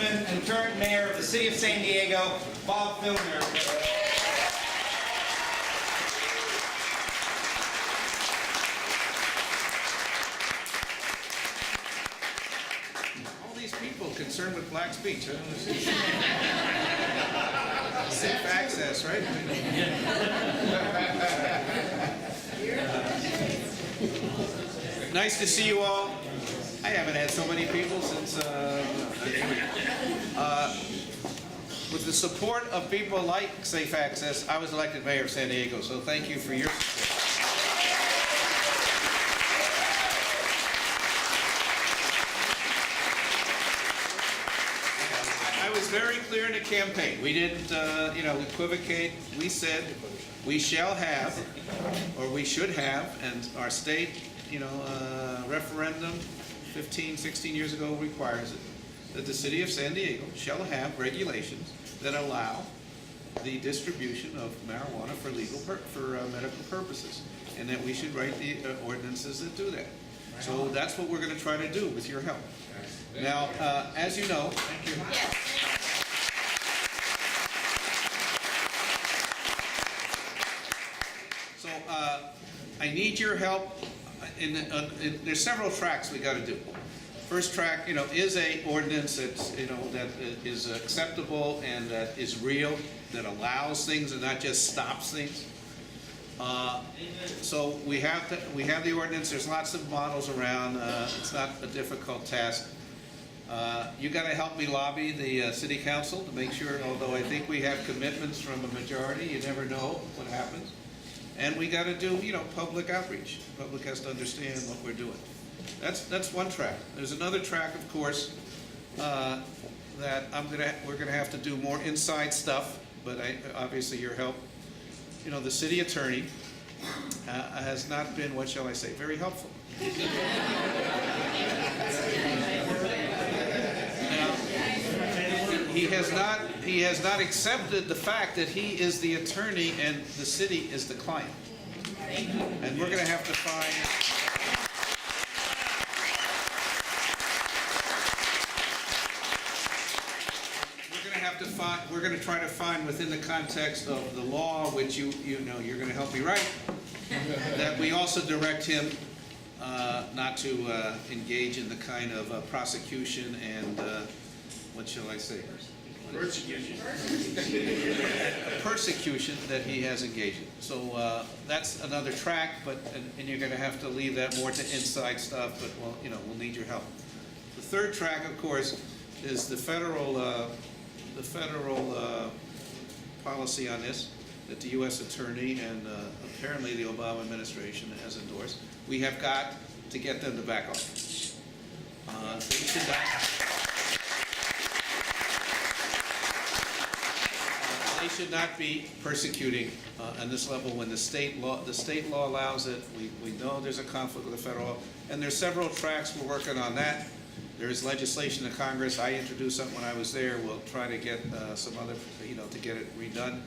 Congressman and current Mayor of the City of San Diego, Bob Filner. All these people concerned with black speech. I don't understand. Safe access, right? Nice to see you all. I haven't had so many people since, with the support of people like Safe Access, I was elected mayor of San Diego, so thank you for your support. I was very clear in the campaign. We didn't, equivocate. We said we shall have, or we should have, and our state, referendum 15, 16 years ago requires it, that the city of San Diego shall have regulations that allow the distribution of marijuana for medical purposes, and that we should write the ordinances that do that. So that's what we're going to try to do with your help. Now, as you know, thank you. So I need your help. There's several tracks we got to do. First track, is a ordinance that's, that is acceptable and that is real, that allows things and not just stops things. So we have the ordinance. There's lots of models around. It's not a difficult task. You got to help me lobby the city council to make sure. Although I think we have commitments from a majority, you never know what happens. And we got to do, public outreach. The public has to understand what we're doing. That's one track. There's another track, of course, that we're gonna have to do more inside stuff. But obviously your help. The city attorney has not been, what shall I say, very helpful. He has not accepted the fact that he is the attorney and the city is the client. And we're going to have to find. We're going to try to find within the context of the law, which you're going to help me write, that we also direct him not to engage in the kind of prosecution and what shall I say? Persecution that he has engaged in. So that's another track, and you're going to have to leave that more to inside stuff. But we'll need your help. The third track, of course, is the federal policy on this that the U.S. Attorney and apparently the Obama administration has endorsed. We have got to get them to back off. They should not be persecuting on this level when the state law allows it. We know there's a conflict with the federal law, and there's several tracks we're working on that. There's legislation in Congress. I introduced something when I was there. We'll try to get some other, to get it redone.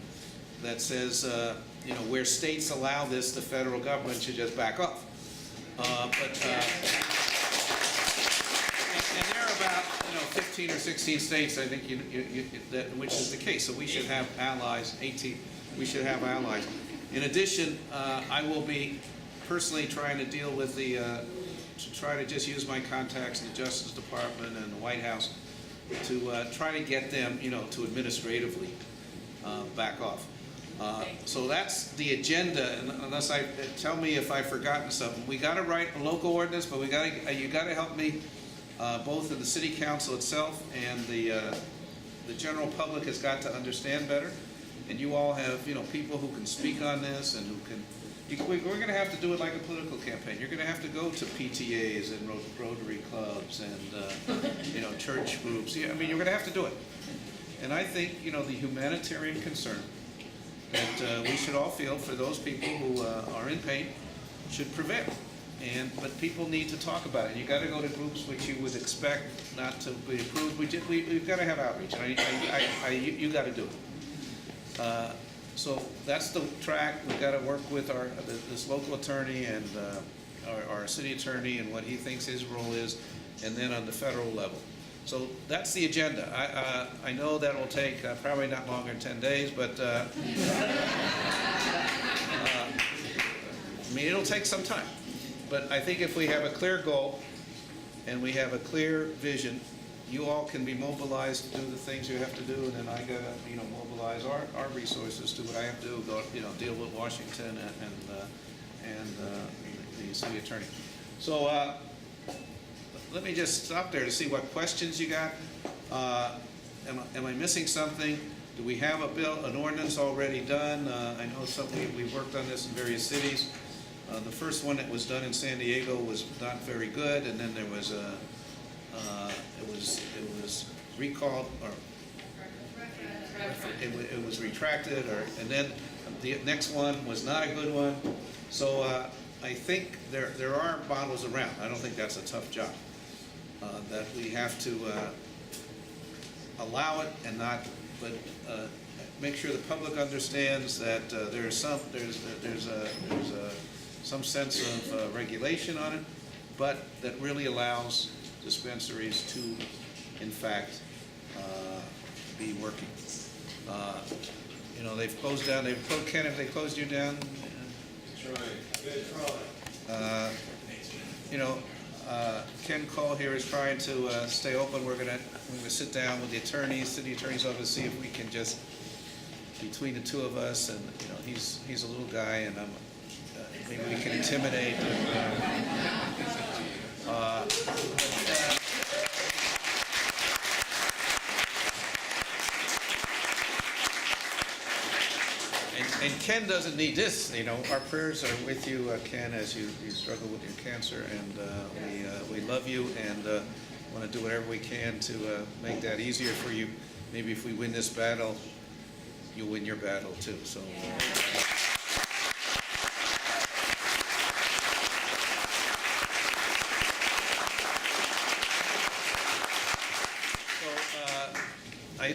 That says, where states allow this, the federal government should just back off. And there are about 15 or 16 states, I think, which is the case. So we should have allies. 18. We should have allies. In addition, I will be personally trying to deal with to try to just use my contacts in the Justice Department and the White House to try to get them, to administratively back off. So that's the agenda. And unless tell me if I've forgotten something. We got to write a local ordinance, but you got to help me, both in the City Council itself and the general public has got to understand better. And you all have, people who can speak on this and who can. We're going to have to do it like a political campaign. You're going to have to go to PTAs and Rotary clubs and church groups. You're going to have to do it. And I think the humanitarian concern that we should all feel for those people who are in pain should prevail. But people need to talk about it. You got to go to groups which you would expect not to be approved. We've got to have outreach. You got to do it. So that's the track. We've got to work with this local attorney and our city attorney and what he thinks his role is, and then on the federal level. So that's the agenda. I know that will take probably not longer than 10 days, but I mean, it'll take some time. But I think if we have a clear goal and we have a clear vision, you all can be mobilized to do the things you have to do, and then I gotta, mobilize our resources to what I have to do, go, deal with Washington and the city attorney. So let me just stop there to see what questions you got. Am I missing something? Do we have a bill, an ordinance already done? I know we've worked on this in various cities. The first one that was done in San Diego was not very good, and then there was it was recalled, or it was retracted, and then the next one was not a good one. So I think there are models around. I don't think that's a tough job. That we have to allow it and not, but make sure the public understands that there's some sense of regulation on it, but that really allows dispensaries to, in fact, be working. They've closed down. Ken, have they closed you down? Ken Cole here is trying to stay open. We're gonna sit down with the attorneys, city attorney's office, see if we can just, between the two of us, and he's a little guy, and maybe we can intimidate. And Ken doesn't need this, our prayers are with you, Ken, as you struggle with your cancer, and we love you, and want to do whatever we can to make that easier for you. Maybe if we win this battle, you'll win your battle too. So.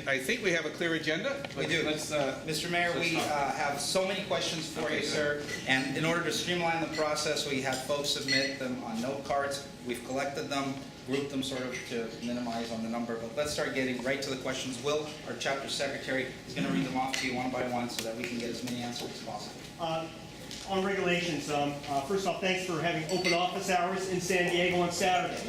I think we have a clear agenda. We do. Mr. Mayor, we have so many questions for you, sir. And in order to streamline the process, we have folks submit them on note cards. We've collected them, grouped them sort of to minimize on the number. But let's start getting right to the questions. Will, our chapter secretary, is going to read them off to you one by one so that we can get as many answers as possible. On regulations, first off, thanks for having open office hours in San Diego on Saturday.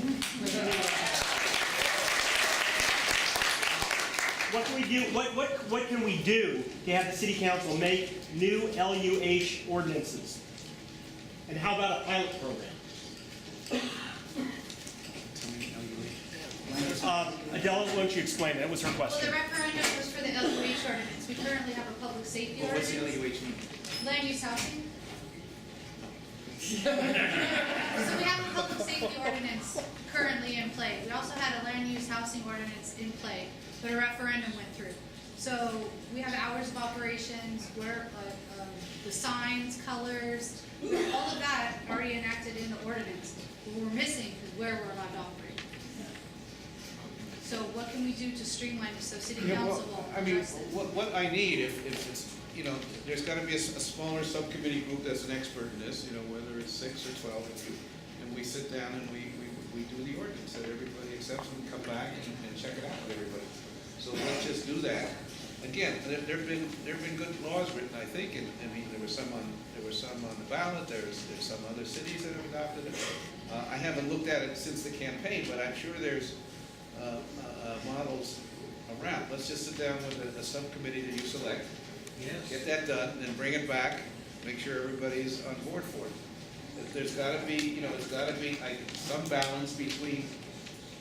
What can we do? What can we do to have the city council make new LUH ordinances? And how about a pilot program? Adele, why don't you explain that? That was her question. Well, the referendum was for the LUH ordinance. We currently have a public safety What's ordinance. the LUH mean? Land use housing. So we have a public safety ordinance currently in play. We also had a land use housing ordinance in play, but a referendum went through. So we have hours of operations, where the signs, colors, all of that already enacted in the ordinance. What we're missing is where we're allowed to operate. So what can we do to streamline this so city council will address this? What I need, if it's, there's got to be a smaller subcommittee group that's an expert in this, whether it's 6 or 12 of you, and we sit down and we do the ordinance that everybody accepts, and we come back and check it out with everybody. So let's just do that. Again, there've been good laws written, I think, and there were some on the ballot. There's some other cities that have adopted it. I haven't looked at it since the campaign, but I'm sure there's models around. Let's just sit down with a subcommittee that you select. Yes. Get that done, and bring it back. Make sure everybody's on board for it. There's got to be, some balance between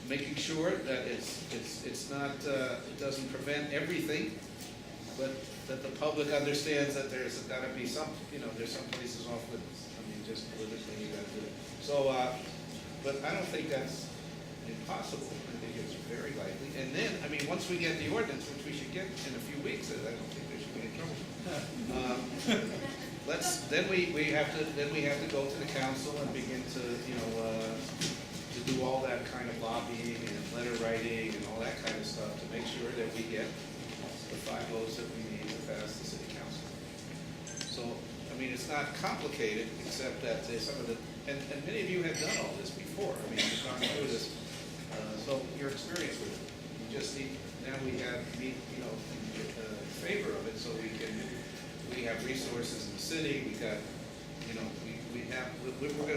making sure that it's not, it doesn't prevent everything, but that the public understands that there's got to be some, there's some places off limits. I mean, just politically, you got to do it. So, but I don't think that's impossible. I think it's very likely. And then, once we get the ordinance, which we should get in a few weeks, I don't think there should be any trouble. Then we have to go to the council and begin to to do all that kind of lobbying and letter writing and all that kind of stuff to make sure that we get the 5 votes that we need to pass the city council. So it's not complicated, except that some of the and many of you have done all this before. We've gone through this. So your experience with it, we just need, now we have, in favor of it, so we have resources in the city, we got,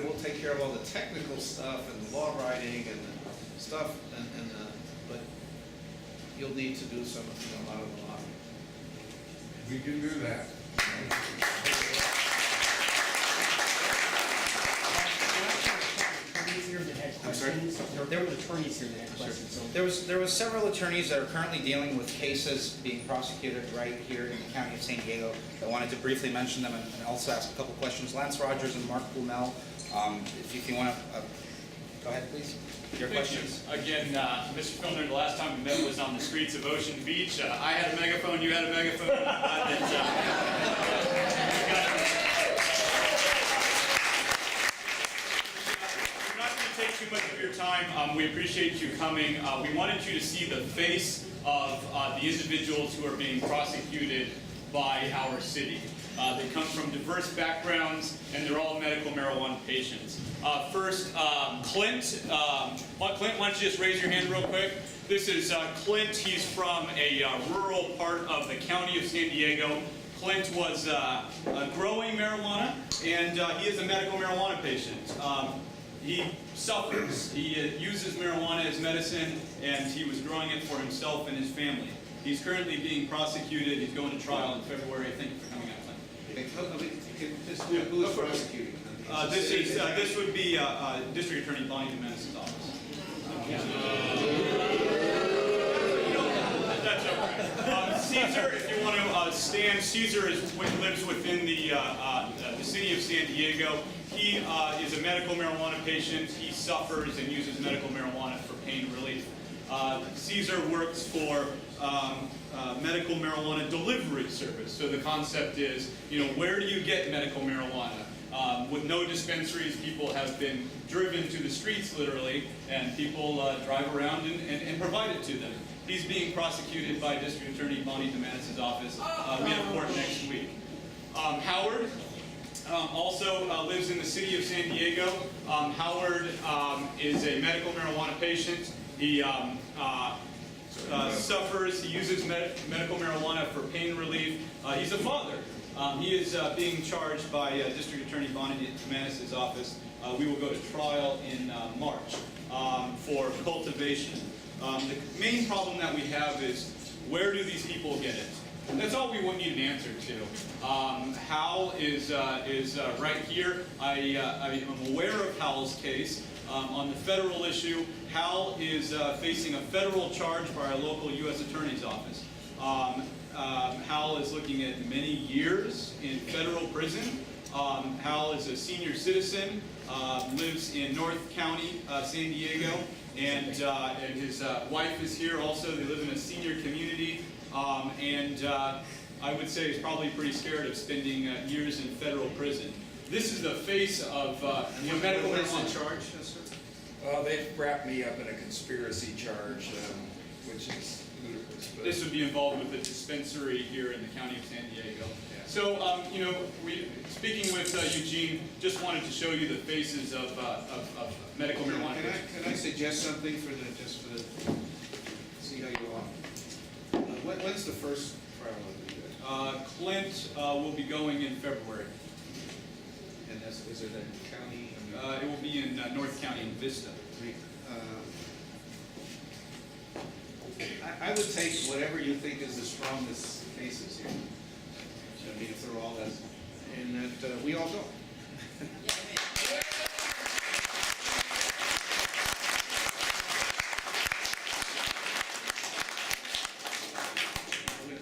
we'll take care of all the technical stuff and the law writing and the stuff, but you'll need to do some, a lot of the lobbying. We can do that. Attorneys here that had I'm sorry? questions. There were attorneys here that had questions. So There was several attorneys that are currently dealing with cases being prosecuted right here in the county of San Diego. I wanted to briefly mention them and also ask a couple questions. Lance Rogers and Mark Blumel, if you want to, go ahead, please. Your questions. Again, Mr. Filner, the last time we met was on the streets of Ocean Beach. I had a megaphone, you had a megaphone. We're not going to take too much of your time. We appreciate you coming. We wanted you to see the face of the individuals who are being prosecuted by our city. They come from diverse backgrounds, and they're all medical marijuana patients. First, Clint. Clint, why don't you just raise your hand real quick? This is Clint. He's from a rural part of the county of San Diego. Clint was growing marijuana, and he is a medical marijuana patient. He suffers. He uses marijuana as medicine, and he was growing it for himself and his family. He's currently being prosecuted. He's going to trial in February, I think, for coming out. Who's prosecuting? This would be District Attorney Bonnie DeMenace's office. That's okay. Caesar, if you want to stand, Caesar lives within the city of San Diego. He is a medical marijuana patient. He suffers and uses medical marijuana for pain relief. Caesar works for medical marijuana delivery service. So the concept is, where do you get medical marijuana? With no dispensaries, people have been driven to the streets, literally, and people drive around and provide it to them. He's being prosecuted by District Attorney Bonnie DeManis' office. We have court next week. Howard also lives in the city of San Diego. Howard is a medical marijuana patient. He suffers, he uses medical marijuana for pain relief. He's a father. He is being charged by District Attorney Bonnie DeManis' office. We will go to trial in March for cultivation. The main problem that we have is, where do these people get it? That's all we need an answer to. Hal is right here. I am aware of Hal's case. On the federal issue, Hal is facing a federal charge by our local U.S. Attorney's Office. Hal is looking at many years in federal prison. Hal is a senior citizen, lives in North County, San Diego, and his wife is here also. They live in a senior community, and I would say he's probably pretty scared of spending years in federal prison. This is the face of medical marijuana charge. They've wrapped me up in a conspiracy charge, which is ludicrous. But This would be involved with the dispensary here in the county of San Diego. Yeah. So, speaking with Eugene, just wanted to show you the faces of medical marijuana. Can I suggest something see how you are? When's the first trial of you guys? Clint will be going in February. And is it a county? It will be in North County in Vista. I would take whatever you think is the strongest cases here. I mean, if they're all that, and that we all go.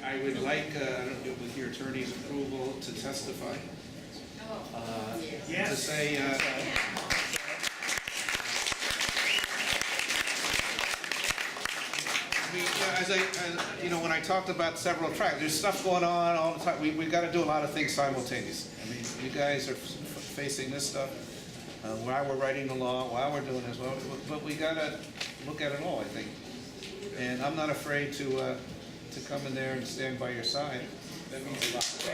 I would like, with your attorney's approval, to testify. To say, when I talked about several tracks, there's stuff going on all the time. We've got to do a lot of things simultaneously. I mean, you guys are facing this stuff while we're writing the law, while we're doing this, but we got to look at it all, I think. And I'm not afraid to come in there and stand by your side. That means a lot to me.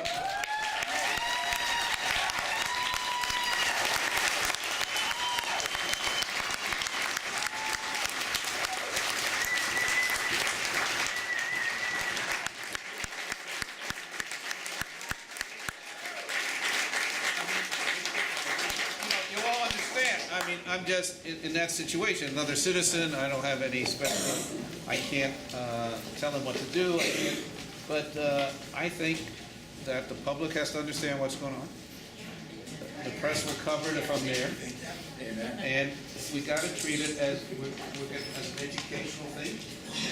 I'm just in that situation, another citizen, I don't have any special, I can't tell them what to do, but I think that the public has to understand what's going on. The press will cover it if I'm there. And we got to treat it as as an educational thing,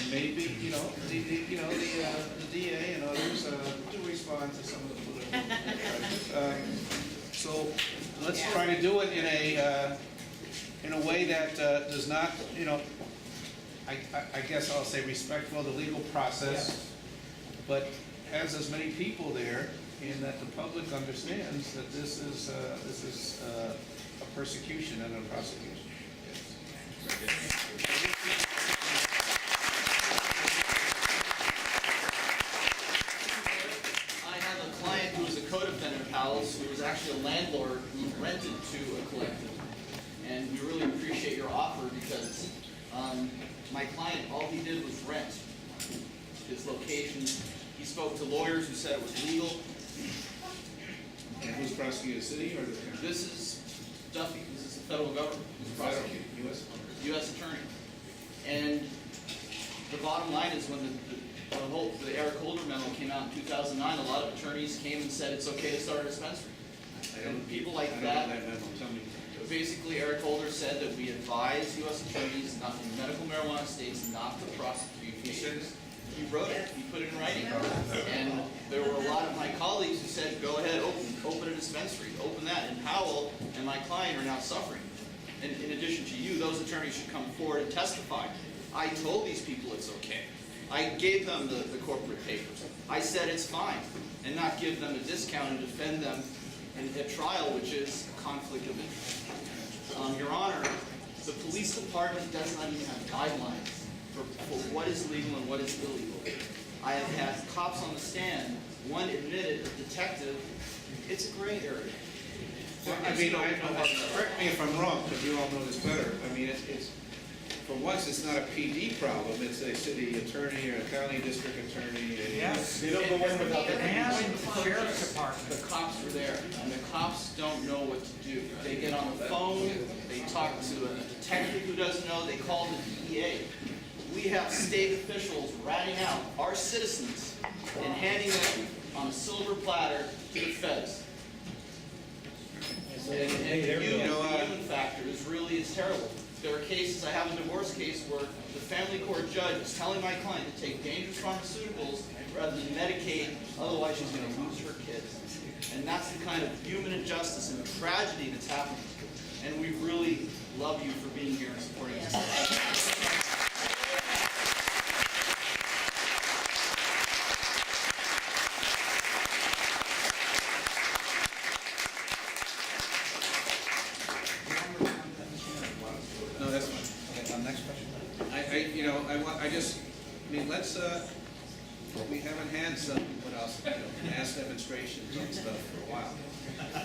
and maybe the DA and others do respond to some of the political charges. So let's try to do it in a way that does not, I guess I'll say respectful of the legal process, but has as many people there, and that the public understands that this is a persecution and a prosecution. I have a client who was a co-defendant of Howell's, who was actually a landlord who rented to a collective. And we really appreciate your offer because my client, all he did was rent his location. He spoke to lawyers who said it was legal. And who's prosecuting, the city or the county? This is Duffy. This is the federal government who's prosecuting. U.S. attorney. And the bottom line is when the Eric Holder memo came out in 2009, a lot of attorneys came and said it's okay to start a dispensary. And people like that, basically Eric Holder said that we advise U.S. attorneys not in medical marijuana states not to prosecute cases. He wrote it. He put it in writing. And there were a lot of my colleagues who said, go ahead, open a dispensary, open that. And Howell and my client are now suffering. And in addition to you, those attorneys should come forward and testify. I told these people it's okay. I gave them the corporate papers. I said it's fine, and not give them a discount and defend them in a trial, which is a conflict of interest. Your Honor, the police department does not even have guidelines for what is legal and what is illegal. I have had cops on the stand, one admitted, a detective, it's a gray area. I mean, correct me if I'm wrong, because you all know this better. I mean, it's for once, it's not a PD problem. It's a city attorney or a county district attorney. Yes, they don't go in without their And the sheriff's department. The cops were there, and the cops don't know what to do. They get on the phone, they talk to a detective who doesn't know, they call the DEA. We have state officials ratting out our citizens and handing them on a silver platter to the feds. And the human factor is terrible. There are cases, I have a divorce case where the family court judge is telling my client to take dangerous pharmaceuticals rather than Medicaid, otherwise she's going to lose her kids. And that's the kind of human injustice and tragedy that's happening. And we really love you for being here and supporting us. No, that's fine. Okay, next question. I mean, let's, we haven't had some, mass demonstrations and stuff for a while.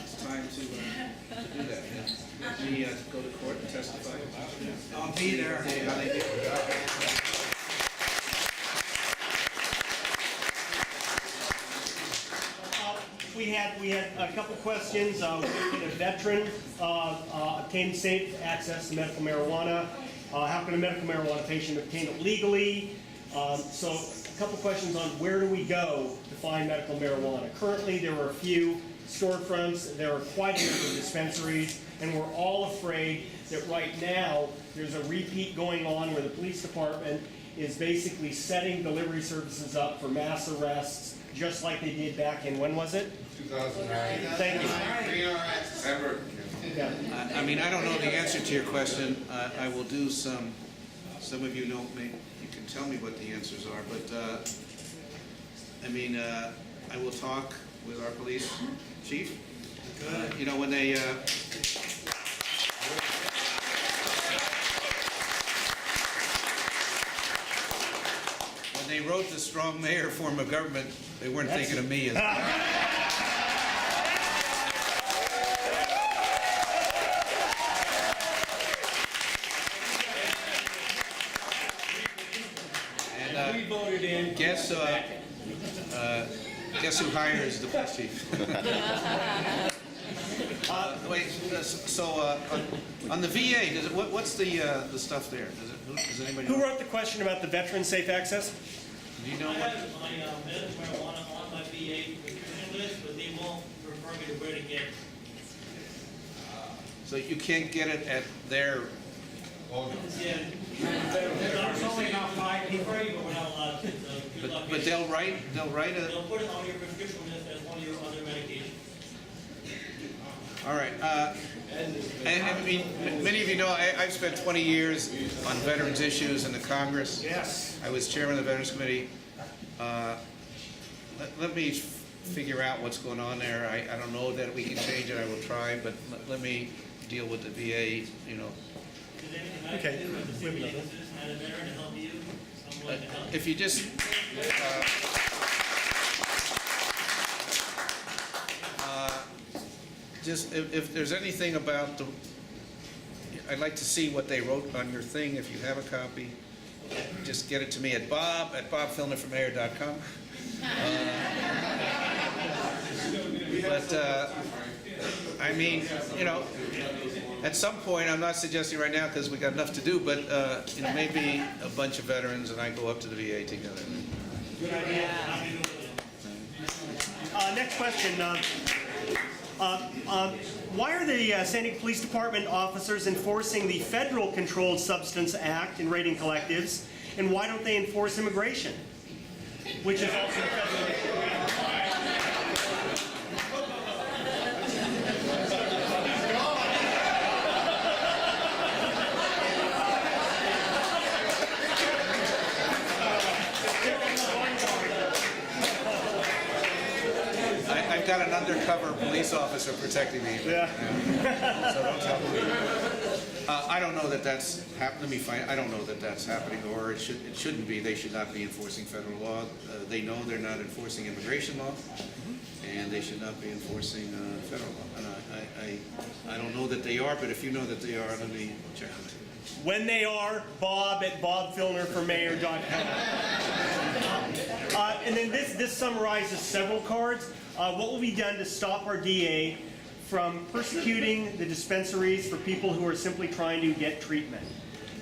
It's time to do that. Let me go to court and testify. I'll be there. See how they do. We had a couple questions. We had a veteran obtain safe access to medical marijuana. How can a medical marijuana patient obtain it legally? So a couple questions on where do we go to find medical marijuana. Currently, there are a few storefronts. There are quite a number of dispensaries, and we're all afraid that right now there's a repeat going on where the police department is basically setting delivery services up for mass arrests, just like they did back in, when was it? 2009. Thank you. Ever. Yeah. I mean, I don't know the answer to your question. I will do some of you know, you can tell me what the answers are, but I mean, I will talk with our police chief. You know, when they, wrote the strong mayor form of government, they weren't thinking of me as and We voted in. guess who hires the police chief? wait, on the VA, does it, what's the stuff there? Does anybody know? Who wrote the question about the veteran safe access? Do you know I what? have my medical marijuana on my VA prescription list, but they won't refer me to where to get it. So you can't get it at their, Yeah. There's only about 5 people. Refer you, but we're not allowed to. So good luck. but they'll write a, They'll put it on your prescription list as one of your other medications. all right. And I mean, many of you know, I've spent 20 years on veterans issues in the Congress. Yes. I was chairman of the Veterans Committee. Let me figure out what's going on there. I don't know that we can change it. I will try, but let me deal with the VA, you know. Is there anything I Okay. can do with the city offices and a veteran to help you? I'm willing to help. If you just, if there's anything about the, I'd like to see what they wrote on your thing. If you have a copy, just get it to me at bob@bobfilnerformayor.com. But I mean, you know, at some point, I'm not suggesting right now because we got enough to do, but you know, maybe a bunch of veterans and I go up to the VA together. Next question. Why are the San Diego Police Department officers enforcing the Federal Controlled Substance Act in raiding collectives, and why don't they enforce immigration, which is also a federal issue? I've got an undercover police officer protecting me. Yeah. So don't tell me. I don't know that that's let me find. I don't know that that's happening, or it shouldn't be. They should not be enforcing federal law. They know they're not enforcing immigration law, and they should not be enforcing federal law. And I don't know that they are, but if you know that they are, let me check on it. When they are, bob@bobfilnerformayor.com. And then this summarizes several cards. What will be done to stop our DA from persecuting the dispensaries for people who are simply trying to get treatment?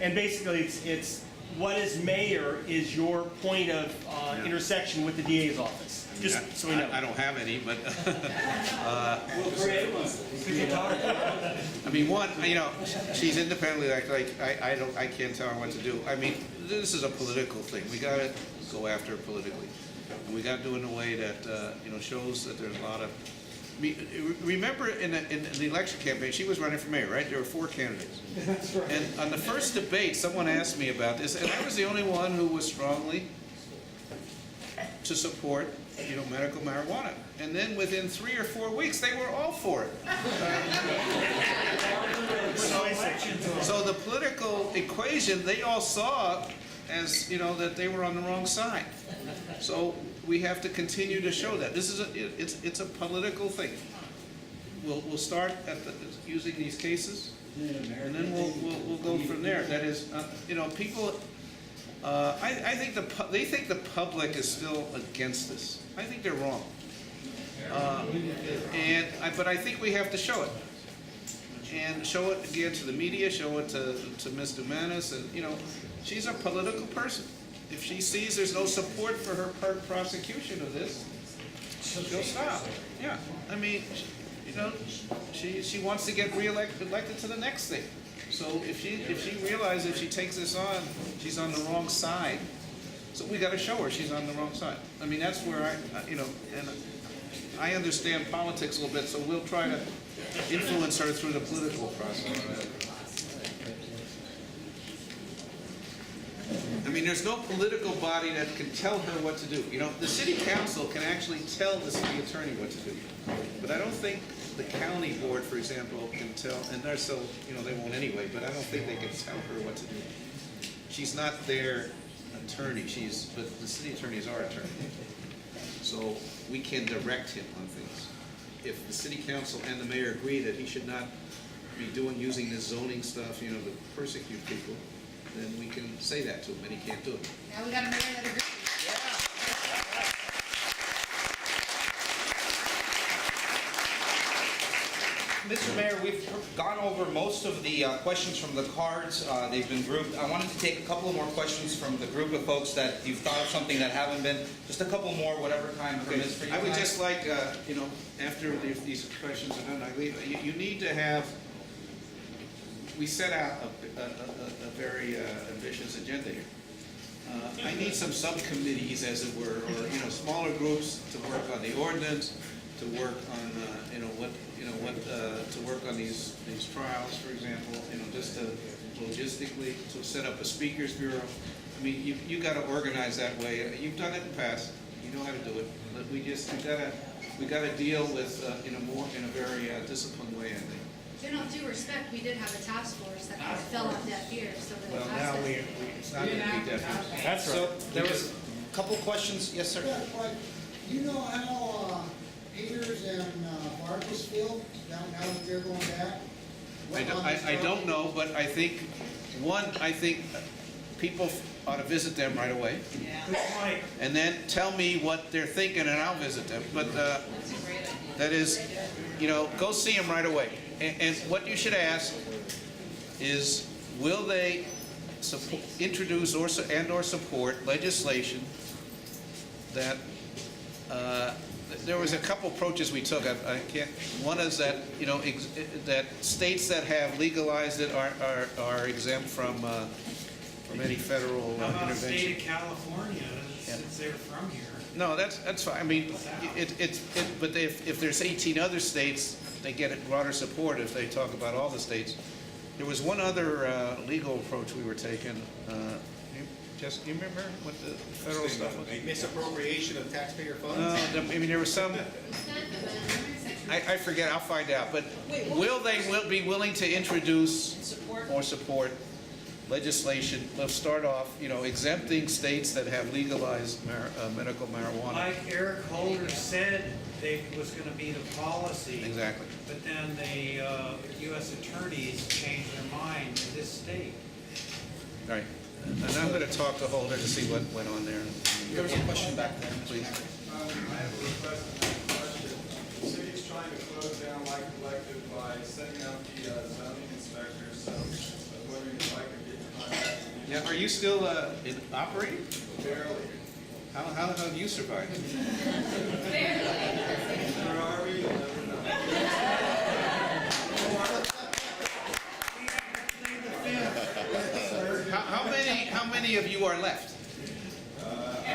And basically, it's what as mayor is your point of intersection with the DA's office? Just so we know. I don't have any, but I mean, one, you know, she's independently like I can't tell her what to do. I mean, this is a political thing. We got to go after her politically, and we got to do it in a way that you know, shows that there's a lot of. Remember in the election campaign, she was running for mayor, right? There were 4 candidates. That's right. And on the first debate, someone asked me about this, and I was the only one who was strongly to support, you know, medical marijuana. And then within 3 or 4 weeks, they were all for it. So the political equation, they all saw as, you know, that they were on the wrong side. So we have to continue to show that. This is it's a political thing. We'll start at using these cases, and then we'll go from there. That is, you know, people. I think they think the public is still against this. I think they're wrong. But I think we have to show it, and show it again to the media, show it to Ms. Dumanis, and you know, she's a political person. If she sees there's no support for her prosecution of this, she'll stop. Yeah, I mean, you know, she wants to get elected to the next thing. So if she realizes if she takes this on, she's on the wrong side. So we got to show her she's on the wrong side. I mean, that's where you know, and I understand politics a little bit, so we'll try to influence her through the political process. I mean, there's no political body that can tell her what to do. You know, the city council can actually tell the city attorney what to do. But I don't think the county board, for example, can tell, and they're so, you know, they won't anyway, but I don't think they can tell her what to do. She's not their attorney, but the city attorney is our attorney. So we can direct him on things. If the city council and the mayor agree that he should not be using this zoning stuff, you know, to persecute people, then we can say that to him, and he can't do it. Now we got a mayor that agrees. Mr. Mayor, gone over most of the questions from the cards. They've been grouped. I wanted to take a couple more questions from the group of folks that you've thought of something that haven't been. Just a couple more, whatever time permits for you. I would guys. just like, you know, after these questions are done, you need to have, we set out a very ambitious agenda here. I need some subcommittees, as it were, or, you know, smaller groups to work on the ordinance, to work on, to work on these trials, for example, you know, just to logistically, to set up a speakers bureau. I mean, you gotta organize that way. You've done it in the past. You know how to do it. But we gotta deal with, more in a very disciplined way, I think. In all due respect, we did have a task force that kind of fell on deaf ears, so that Well, it now has to. it's not gonna be definite. That's So there was a couple questions. Yes, sir. Yeah, but you know how Peters and Bartlesville, now that they're going back? I don't know, but I think people ought to visit them right away. And then tell me what they're thinking and I'll visit them. But that is, go see them right away. And what you should ask is, will they introduce or support legislation that, there was a couple approaches we took. I can't. One is that that states that have legalized it are exempt from any federal How about the intervention. state of California, since they're from here? No, that's fine. I mean, but if there's 18 other states, they get broader support if they talk about all the states. There was one other legal approach we were taking. You remember what the federal stuff was? Misappropriation of taxpayer funds? No, I mean, there was some, I forget, I'll find out, but will they be willing to introduce or support legislation? Let's start off, exempting states that have legalized medical marijuana. Like Eric Holder said, was gonna be the policy. Exactly. But then the US attorneys changed their mind in this state. Right. And I'm going to talk to Holder to see what went on there. There was a question back there, please. I have a request on that question. The city is trying to close down Life Collective by sending out the zoning inspectors, so I was wondering if I could get in contact with you. Yeah, are you still operating? Barely. How have you survived? Where are we? You'll never know. How many of you are left? I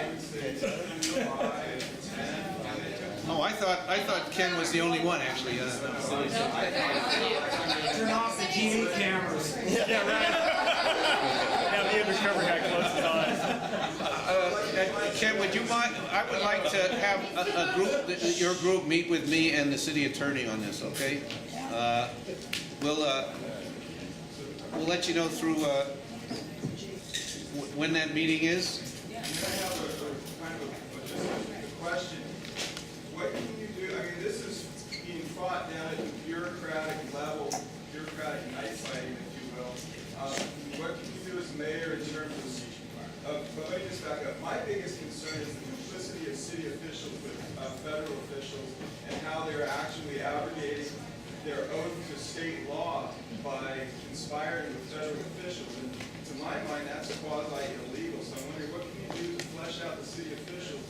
would say 5, 10. Oh, I thought Ken was the only one, actually. Turn off the TV cameras. Yeah, right. Have the undercover guy close his eyes. Ken, would you mind? I would like to have a group, your group, meet with me and the city attorney on this. Okay? We'll let you know through when that meeting is. I have just a question. What can you do? I mean, this is being fought down at the bureaucratic level, bureaucratic knife fighting, if you will. What can you do as mayor in terms of, but let me just back up. My biggest concern is the complicity of city officials with federal officials and how they're actually abrogating their oath to state law by conspiring with federal officials. And to my mind, that's quasi-illegal. So I'm wondering, what can you do to flesh out the city officials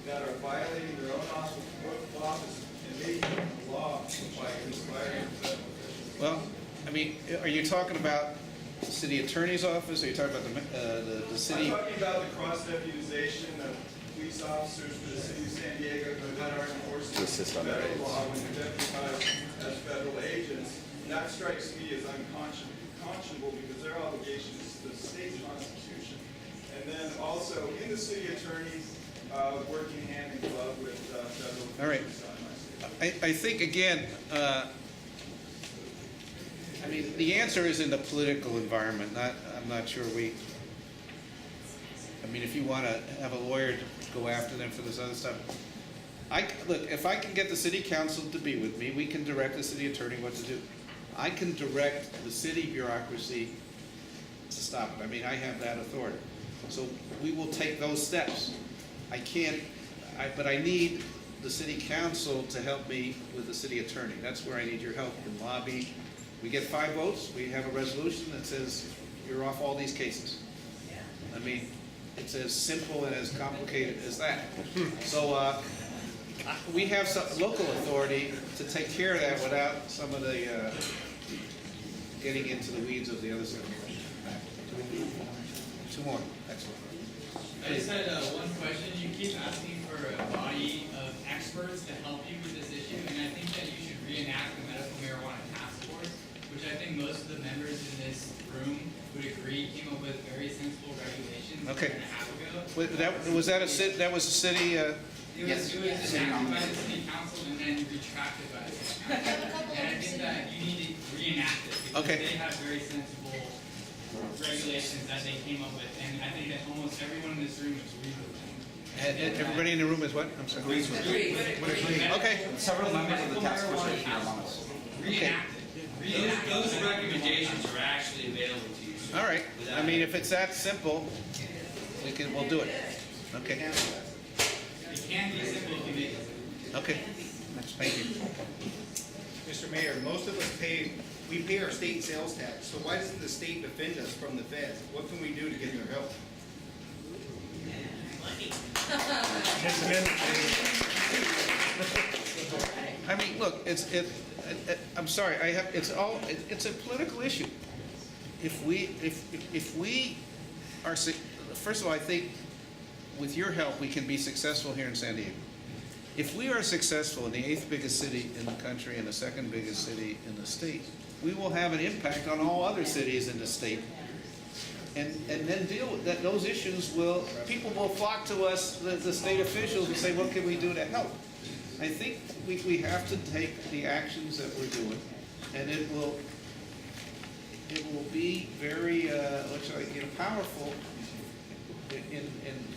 that are violating their own office and making the law by conspiring with federal officials? Well, I mean, are you talking about the city attorney's office? Are you talking about the city? I'm talking about the cross-deputization of police officers for the city of San Diego who are enforcing federal law when they're deputized as federal agents. And that strikes me as unconscionable because their obligation is to the state constitution. And then also in the city attorneys working hand in glove with federal officials. All right. I think, again, I mean, the answer is in the political environment. I'm not sure I mean, if you want to have a lawyer to go after them for this other stuff, look, if I can get the city council to be with me, we can direct the city attorney what to do. I can direct the city bureaucracy to stop it. I mean, I have that authority. So we will take those steps. But I need the city council to help me with the city attorney. That's where I need your help in lobby, We get 5 votes, we have a resolution that says you're off all these cases. I mean, it's as simple and as complicated as that. So we have some local authority to take care of that without some of the getting into the weeds of the other side. 2 more, excellent. I just had one question. You keep asking for a body of experts to help you with this issue, and I think that you should reenact the medical marijuana task force, which I think most of the members in this room would agree came up with very sensible regulations Okay. a year and a half ago. That was a city? It was enacted by the city council and then retracted by the city council. And I think that you need to reenact it because Okay. they have very sensible regulations that they came up with, and I think that almost everyone in this room agrees with them. Everybody in the room is what? I'm sorry. Agrees with you. Okay. Several members of the task force are here among us. Reenact it. Those recommendations are actually available to you. All right. I mean, if it's that simple, we'll do it. Okay. It can be simple if you make it. Okay. Thank you. Mr. Mayor, most of us pay our state sales tax, so why doesn't the state defend us from the feds? What can we do to get their help? I mean, look, I'm sorry, it's a political issue. If we are, first of all, I think with your help, we can be successful here in San Diego. If we are successful in the 8th biggest city in the country and the 2nd biggest city in the state, we will have an impact on all other cities in the state. And then deal with that. Those issues people will flock to us, the state officials, and say, what can we do to help? I think we have to take the actions that we're doing, and it will be very, powerful in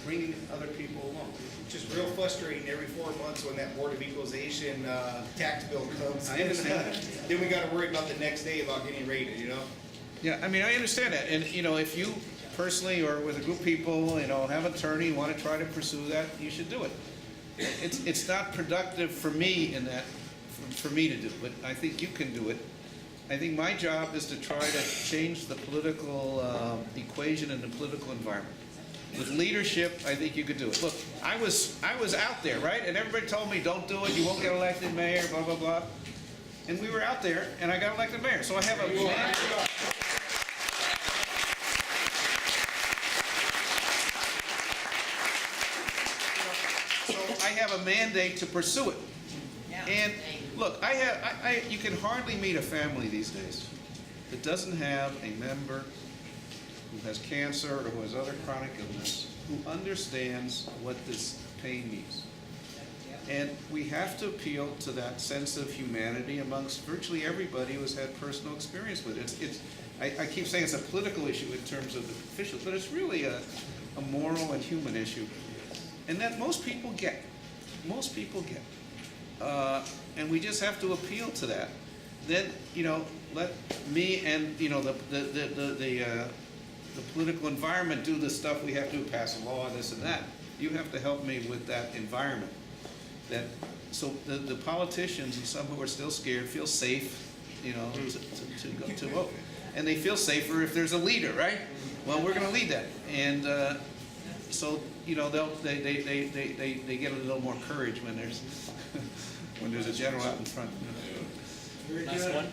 bringing other people along. Just real frustrating every 4 months when that Board of Equalization tax bill comes. I understand that. Then we gotta worry about the next day about getting rated, you know? Yeah, I mean, I understand that, and if you personally or with a group of people, have an attorney, want to try to pursue that, you should do it. It's not productive for me for me to do, but I think you can do it. I think my job is to try to change the political equation and the political environment. With leadership, I think you could do it. Look, I was out there, right? And everybody told me, don't do it, you won't get elected mayor, blah, blah, blah. And we were out there, and I got elected mayor. So I have a mandate to pursue it. And look, you can hardly meet a family these days that doesn't have a member who has cancer or who has other chronic illness, who understands what this pain means. And we have to appeal to that sense of humanity amongst virtually everybody who has had personal experience with it. I keep saying it's a political issue in terms of the officials, but it's really a moral and human issue. And that most people get. Most people get. And we just have to appeal to that. Then, let me and, the political environment do the stuff we have to pass a law, this and that. You have to help me with that environment. So the politicians and some who are still scared feel safe, to vote. And they feel safer if there's a leader, right? Well, we're going to lead that. And so, they get a little more courage when there's when there's a general out in front. Last one.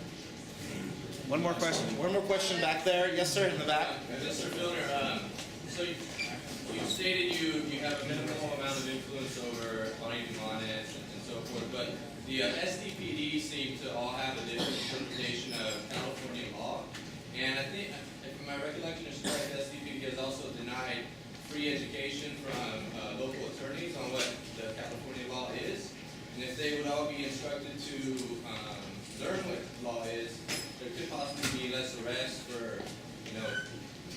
One more question. One more question back there. Yes, sir, in the back. Mr. Filner, so you stated you have a minimal amount of influence over Bonnie Dumanis and so forth, but the SDPD seem to all have a different interpretation of California law. And I think, if my recollection is correct, SDPD has also denied free education from local attorneys on what the California law is. And if they would all be instructed to learn what law is, there could possibly be less arrests for,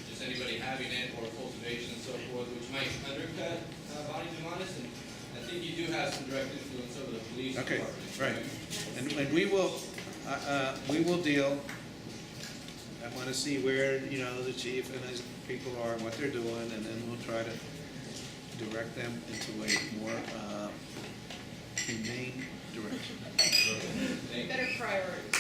just anybody having it or cultivation and so forth, which might undercut Bonnie Dumanis. And I think you do have some direct influence over the police department. Right. And we will deal. I want to see where, the chief and his people are and what they're doing, and then we'll try to direct them into a more humane direction. Better priorities.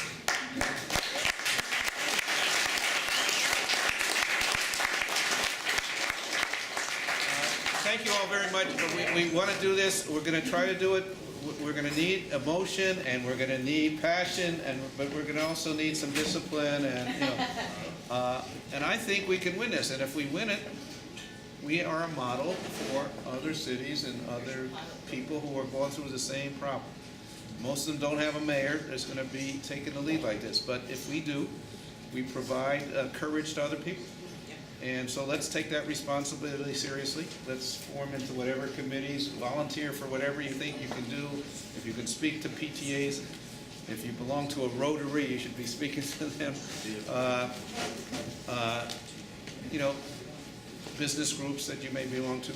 thank you all very much, but we want to do this, we're going to try to do it, we're going to need emotion, and we're going to need passion, but we're going to also need some discipline, and, you know, and I think we can win this, and if we win it, we are a model for other cities and other people who are going through the same problem. Most of them don't have a mayor that's going to be taking the lead like this, but if we do, we provide courage to other people. And so let's take that responsibility seriously. Let's form into whatever committees, volunteer for whatever you think you can do. If you can speak to PTAs, if you belong to a Rotary, you should be speaking to them. You know, business groups that you may belong to.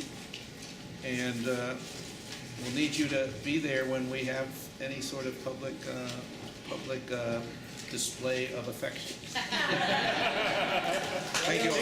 And we'll need you to be there when we have any sort of public display of affection. Thank you all.